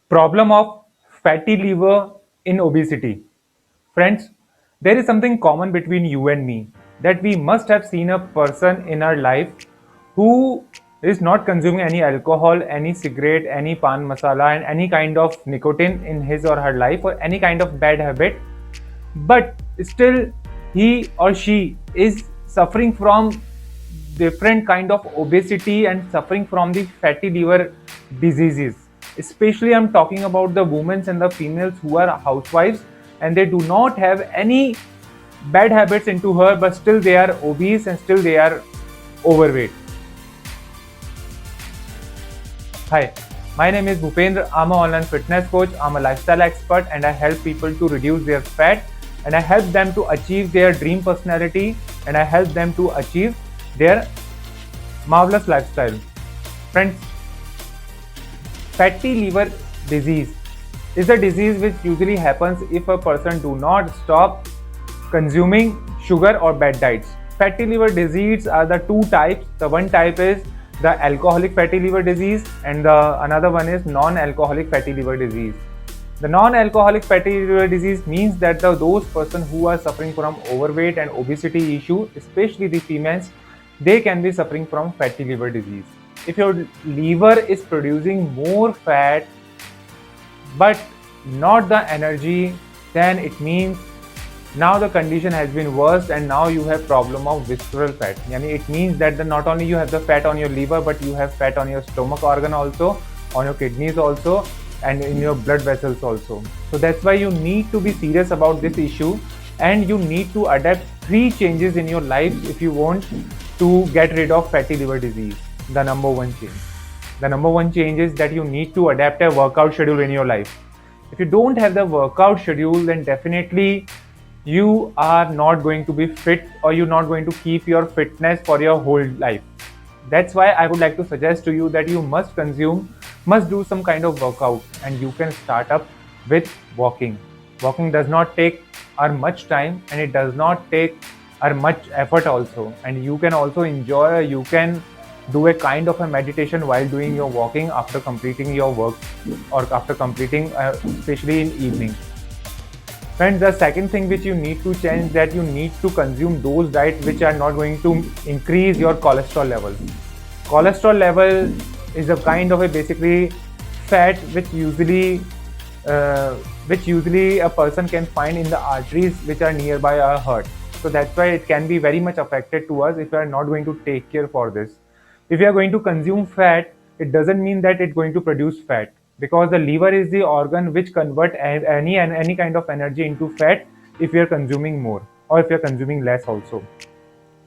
Problem of fatty liver in obesity. Friends, there is something common between you and me that we must have seen a person in our life who is not consuming any alcohol, any cigarette, any pan masala, and any kind of nicotine in his or her life, or any kind of bad habit, but still he or she is suffering from different kind of obesity and suffering from the fatty liver diseases. Especially I'm talking about the women and the females who are housewives and they do not have any bad habits into her, but still they are obese and still they are overweight. Hi, my name is Bhupendra. I'm an online fitness coach, I'm a lifestyle expert, and I help people to reduce their fat, and I help them to achieve their dream personality, and I help them to achieve their marvelous lifestyle. Friends, fatty liver disease is a disease which usually happens if a person do not stop consuming sugar or bad diets. Fatty liver disease are the two types. The one type is the alcoholic fatty liver disease and the another one is non-alcoholic fatty liver disease. The non-alcoholic fatty liver disease means that those persons who are suffering from overweight and obesity issue, especially the females, they can be suffering from fatty liver disease. If your liver is producing more fat but not the energy, then it means now the condition has been worse and now you have problem of visceral fat. Yani it means that not only you have the fat on your liver, but you have fat on your stomach organ also, on your kidneys also, and in your blood vessels also. So that's why you need to be serious about this issue and you need to adapt 3 changes in your life if you want to get rid of fatty liver disease. The number one change is that you need to adapt a workout schedule in your life. If you don't have the workout schedule, then definitely you are not going to be fit or you're not going to keep your fitness for your whole life. That's why I would like to suggest to you that you must do some kind of workout, and you can start up with walking. Walking does not take much time and it does not take much effort also, and you can also enjoy, you can do a kind of a meditation while doing your walking after completing your work or after completing especially in evening. Friends, the second thing which you need to change, that you need to consume those diets which are not going to increase your cholesterol level. Cholesterol level is a kind of a basically fat which usually a person can find in the arteries which are nearby our heart. So that's why it can be very much affected to us if we are not going to take care for this. If you are going to consume fat, it doesn't mean that it's going to produce fat, because the liver is the organ which convert any kind of energy into fat if you are consuming more or if you are consuming less also.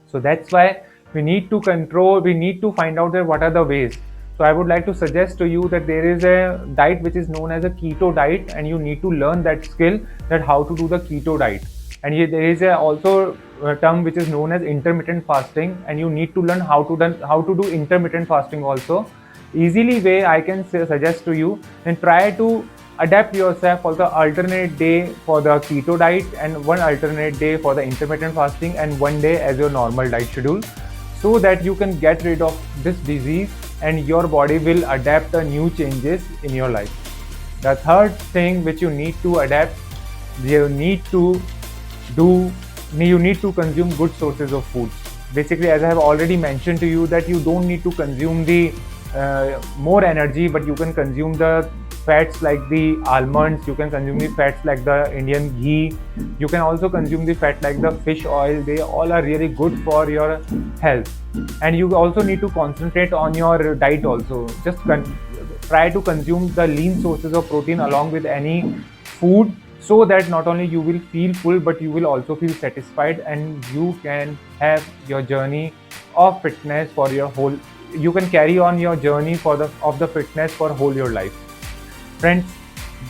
So that's why we need to find out that what are the ways. So I would like to suggest to you that there is a diet which is known as a keto diet, and you need to learn that skill, that how to do the keto diet. And there is also a term which is known as intermittent fasting, and you need to learn how to do intermittent fasting also. Easily way I can suggest to you, and try to adapt yourself for the alternate day for the keto diet and one alternate day for the intermittent fasting and one day as your normal diet schedule, so that you can get rid of this disease and your body will adapt the new changes in your life. The third thing which you need to adapt, you need to consume good sources of foods. Basically, as I have already mentioned to you, that you don't need to consume the more energy, but you can consume the fats like the almonds, you can consume the fats like the Indian ghee, you can also consume the fat like the fish oil. They all are really good for your health. And you also need to concentrate on your diet also. Just try to consume the lean sources of protein along with any food, so that not only you will feel full, but you will also feel satisfied, and you can have your journey of fitness for your whole, you can carry on your journey of the fitness for whole your life. Friends,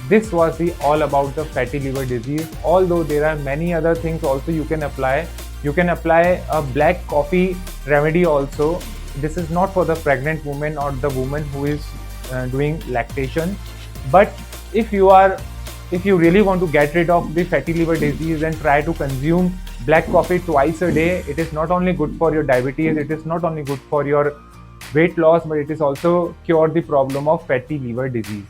this was all about the fatty liver disease. Although there are many other things also you can apply. You can apply a black coffee remedy also. This is not for the pregnant woman or the woman who is doing lactation. But if you really want to get rid of the fatty liver disease, then try to consume black coffee twice a day. It is not only good for your diabetes, it is not only good for your weight loss, but it is also cure the problem of fatty liver disease.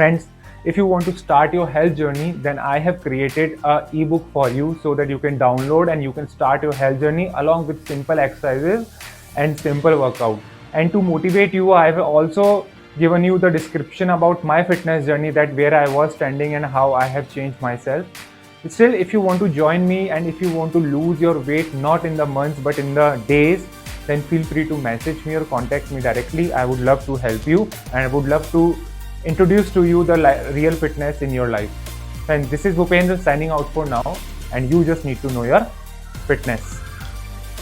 Friends, if you want to start your health journey, then I have created a ebook for you so that you can download and you can start your health journey along with simple exercises and simple workout. And to motivate you, I have also given you the description about my fitness journey, that where I was standing and how I have changed myself. Still, if you want to join me and if you want to lose your weight not in the months but in the days, then feel free to message me or contact me directly. I would love to help you and I would love to introduce to you the real fitness in your life. And this is Bhupendra signing out for now, and you just need to know your fitness.